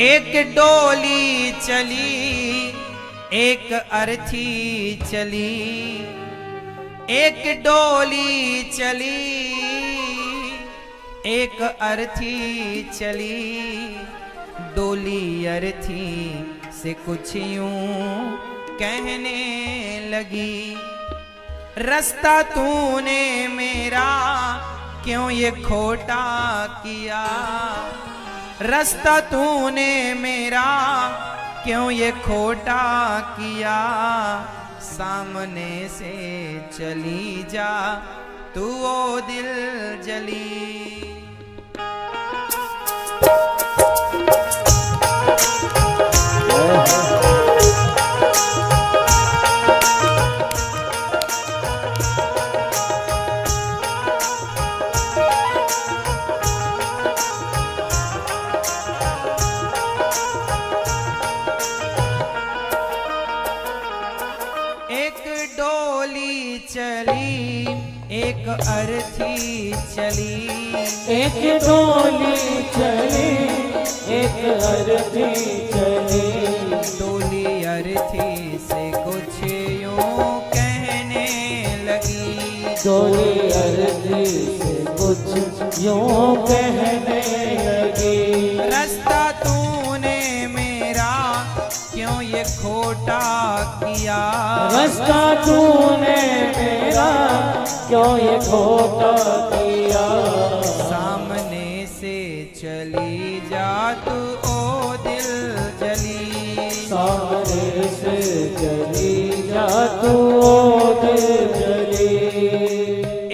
एक डोली चली एक अर्थी चली, एक डोली चली एक अर्थी चली। डोली अर्थी से कुछ यूं कहने लगी, रास्ता तूने मेरा क्यों ये खोटा किया, रास्ता तूने मेरा क्यों ये खोटा किया। सामने से चली जा तू ओ दिल जली। चली एक अर्थी चली, एक डोली चली एक अर्थी चली। डोली अर्थी से कुछ यूं कहने लगी, डोली अर्थी से कुछ यूं कहने लगी। रास्ता तूने मेरा क्यों ये खोटा किया, रास्ता तूने मेरा क्यों ये खोटा किया। सामने से चली जा तू ओ दिल जली, सामने से चली जा तू ओ दिल जली।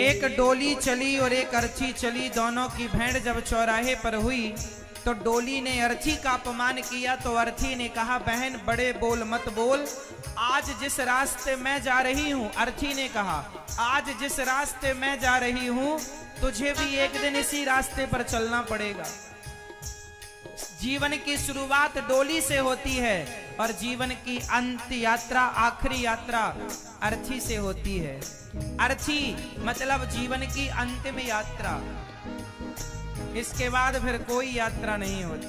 एक डोली चली और एक अर्थी चली, दोनों की भेंट जब चौराहे पर हुई तो डोली ने अर्थी का अपमान किया तो अर्थी ने कहा, बहन बड़े बोल मत बोल, आज जिस रास्ते मैं जा रही हूँ, अर्थी ने कहा आज जिस रास्ते मैं जा रही हूँ तुझे भी एक दिन इसी रास्ते पर चलना पड़ेगा। जीवन की शुरुआत डोली से होती है और जीवन की अंत यात्रा, आखिरी यात्रा अर्थी से होती है। अर्थी मतलब जीवन की अंतिम यात्रा, इसके बाद फिर कोई यात्रा नहीं होती।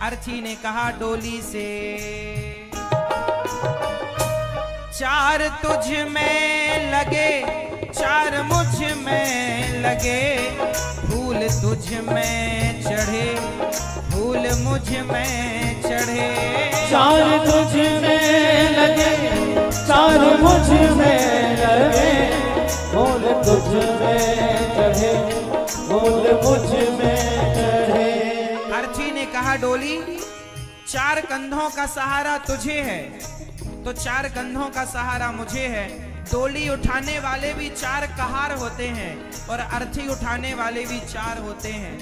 अर्थी ने कहा डोली से, चार तुझ में लगे चार मुझ में लगे, फूल तुझ में चढ़े फूल मुझ में चढ़े। चार तुझ में लगे चार मुझ में लगे, फूल तुझ में चढ़े फूल मुझ में चढ़े। अर्थी ने कहा डोली चार कंधों का सहारा तुझे है तो चार कंधों का सहारा मुझे है। डोली उठाने वाले भी चार कहार होते हैं और अर्थी उठाने वाले भी चार होते हैं।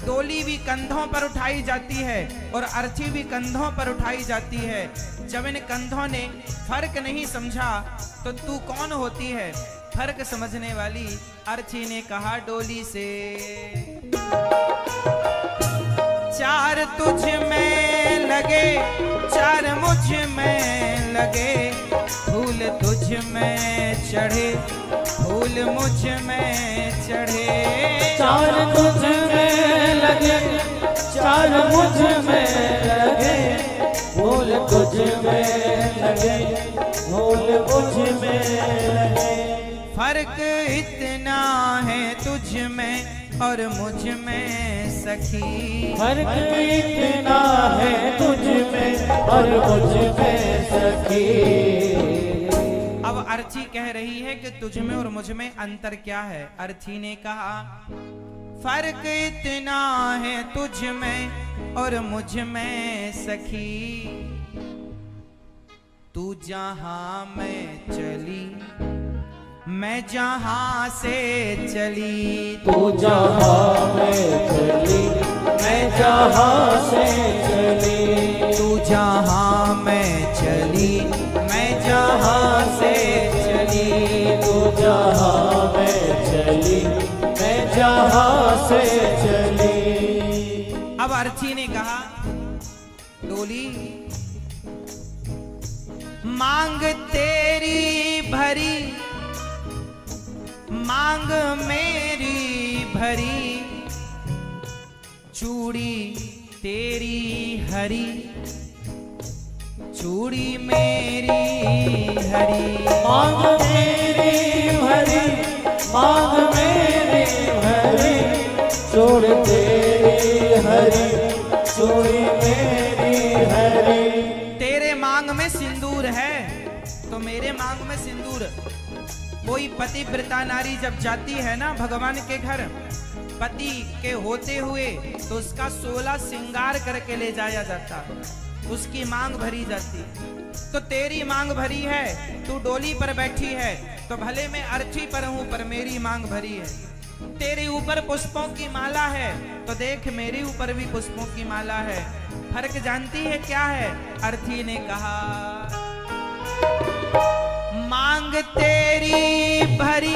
डोली भी कंधों पर उठाई जाती है और अर्थी भी कंधों पर उठाई जाती है। जब इन कंधों ने फर्क नहीं समझा तो तू कौन होती है फर्क समझने वाली। अर्थी ने कहा डोली से, चार तुझ में लगे चार मुझ में लगे, फूल तुझ में चढ़े फूल मुझ में चढ़े। चार तुझ में लगे चार मुझ में लगे, फूल तुझ में लगे फूल मुझ में लगे। फर्क इतना है तुझ में और मुझ में सखी, फर्क इतना है तुझ में और मुझ में सखी। अब अर्थी कह रही है कि तुझ में और मुझ में अंतर क्या है। अर्थी ने कहा फर्क इतना है तुझ में और मुझ में सखी, तू जहां मैं चली मैं जहां से चली, तू जहां में चली मैं जहां से चली, तू जहां मैं चली मैं जहां से चली, तू जहां में चली मैं जहां से चली। अब अर्थी ने कहा डोली मांग तेरी भरी मांग मेरी भरी, चूड़ी तेरी हरी, चूड़ी मेरी हरी। मांग मेरी भरी, मांग मेरी भरी, चूड़ी तेरी हरी, चूड़ी मेरी हरी। तेरे मांग में सिंदूर है तो मेरे मांग में सिंदूर। कोई पतिव्रता नारी जब जाती है ना भगवान के घर, पति के होते हुए, तो उसका 16 श्रृंगार करके ले जाया जाता, उसकी मांग भरी जाती। तो तेरी मांग भरी है, तू डोली पर बैठी है, तो भले मैं अर्थी पर हूं पर मेरी मांग भरी है। तेरे ऊपर पुष्पों की माला है, तो देख मेरे ऊपर भी पुष्पों की माला है। फर्क जानती है क्या है? अर्थी ने कहा मांग तेरी भरी,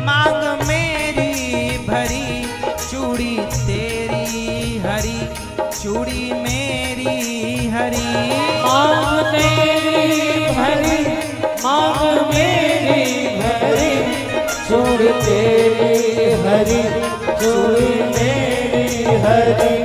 मांग मेरी भरी, चूड़ी तेरी हरी, चूड़ी मेरी हरी। मांग तेरी भरी, मांग मेरी भरी, चूड़ी तेरी हरी, चूड़ी मेरी हरी।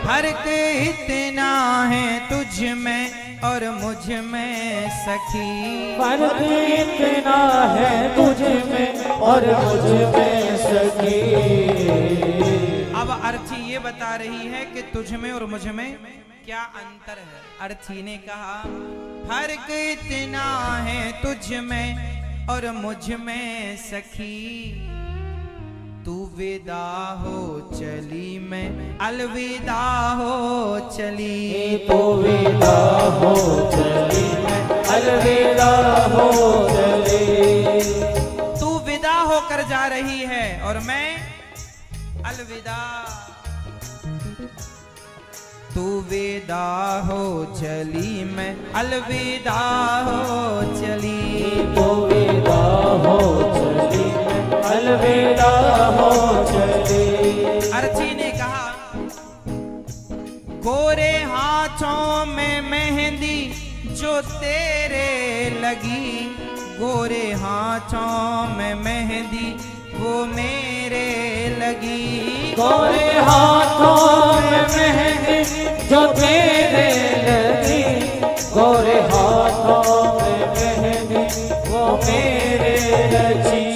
फर्क इतना है तुझ में और मुझ में सखी, फर्क इतना है तुझ में और मुझ में सखी। अब अर्थी ये बता रही है कि तुझ में और मुझ में क्या अंतर है। अर्थी ने कहा फर्क इतना है तुझ में और मुझ में सखी, तू विदा हो चली मैं अलविदा हो चली। तू विदा हो चली मैं अलविदा हो चली। तू विदा होकर जा रही है और मैं अलविदा। तू विदा हो चली मैं अलविदा हो चली। तू विदा हो चली मैं अलविदा हो चली। अर्थी ने कहा गोरे हाथों में मेहंदी जो तेरे लगी, गोरे हाथों में मेहंदी वो मेरे लगी। गोरे हाथों में मेहंदी जो तेरे लगी, गोरे हाथों में मेहंदी वो मेरे लगी।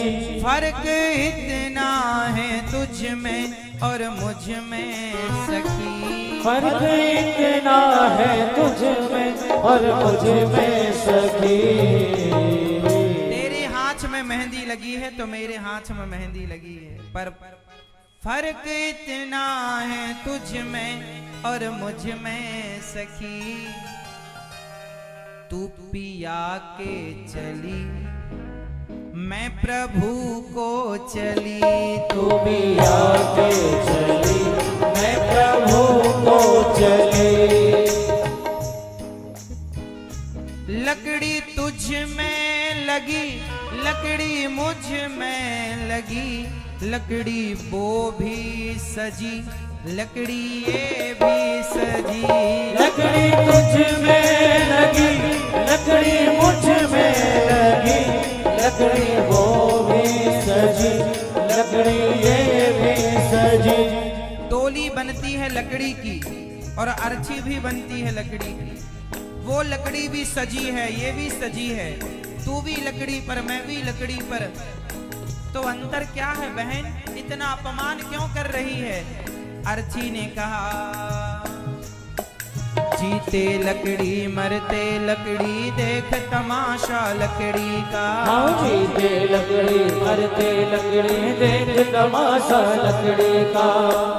फर्क इतना है तुझ में और मुझ में सखी, फर्क इतना है तुझ में और मुझ में सखी। तेरे हाथ में मेहंदी लगी है तो मेरे हाथ में मेहंदी लगी है, पर फर्क इतना है तुझ में और मुझ में सखी। तू पिया के चली मैं प्रभु को चली। तू पिया के चली मैं प्रभु को चली। लकड़ी तुझ में लगी, लकड़ी मुझ में लगी, लकड़ी वो भी सजी, लकड़ी ये भी सजी। लकड़ी तुझ में लगी, लकड़ी मुझ में लगी, लकड़ी वो भी सजी, लकड़ी ये भी सजी। डोली बनती है लकड़ी की और अर्थी भी बनती है लकड़ी की। वो लकड़ी भी सजी है, ये भी सजी है। तू भी लकड़ी पर, मैं भी लकड़ी पर, तो अंतर क्या है बहन? इतना अपमान क्यों कर रही है? अर्थी ने कहा जीते लकड़ी मरते लकड़ी, देख तमाशा लकड़ी का। हाँ जीते लकड़ी मरते लकड़ी, देख तमाशा लकड़ी का।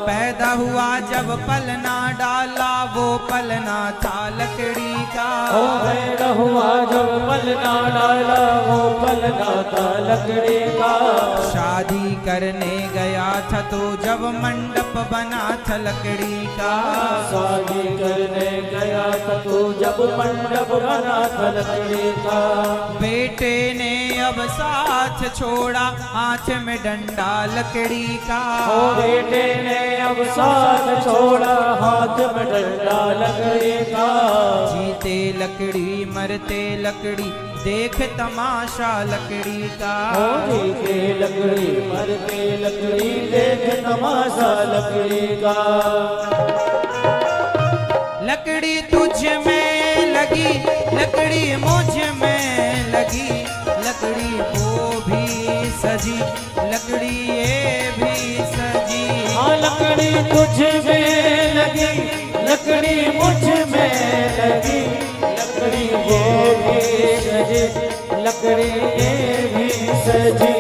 पैदा हुआ जब पलना डाला, वो पलना था लकड़ी का। ओ पैदा हुआ जब पलना डाला, वो पलना था लकड़ी का। शादी करने गया था तो जब मंडप बना था लकड़ी का। शादी करने गया था तो जब मंडप बना था लकड़ी का। बेटे ने अब साथ छोड़ा, हाथ में डंडा लकड़ी का। ओ बेटे ने अब साथ छोड़ा, हाथ में डंडा लकड़ी का। जीते लकड़ी मरते लकड़ी, देख तमाशा लकड़ी का। ओ जीते लकड़ी मरते लकड़ी, देख तमाशा लकड़ी का। लकड़ी तुझ में लगी, लकड़ी मुझ में लगी, लकड़ी वो भी सजी, लकड़ी ये भी सजी। हाँ लकड़ी तुझ में लगी, लकड़ी मुझ में लगी, लकड़ी वो भी सजी, लकड़ी ये भी सजी।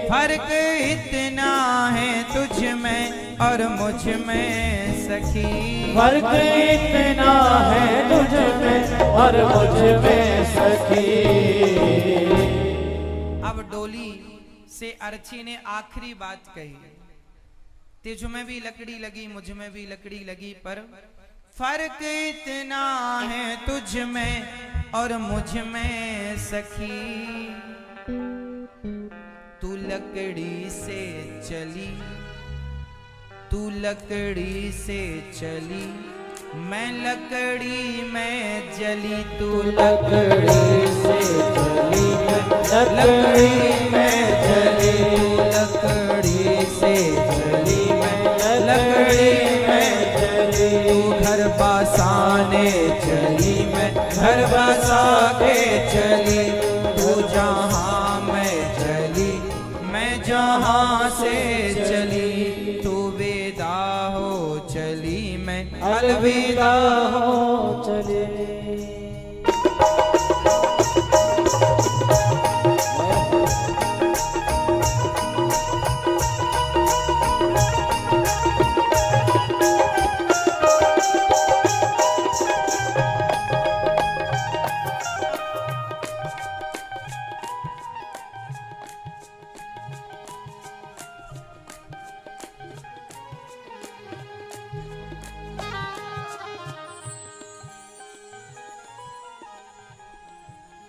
फर्क इतना है तुझ में और मुझ में सखी, फर्क इतना है तुझ में और मुझ में सखी। अब डोली से अर्ची ने आखिरी बात कही, तुझ में भी लकड़ी लगी, मुझ में भी लकड़ी लगी, पर फर्क इतना है तुझ में और मुझ में सखी। तू लकड़ी से चली, तू लकड़ी से चली, मैं लकड़ी में जली। तू लकड़ी से चली, लकड़ी में जली, लकड़ी से चली, मैं लकड़ी में जली। तू घर बसाने चली, मैं घर बसा के चली। तू जहाँ मैं चली, मैं जहाँ से चली। तू विदा हो चली, मैं अलविदा हो चली।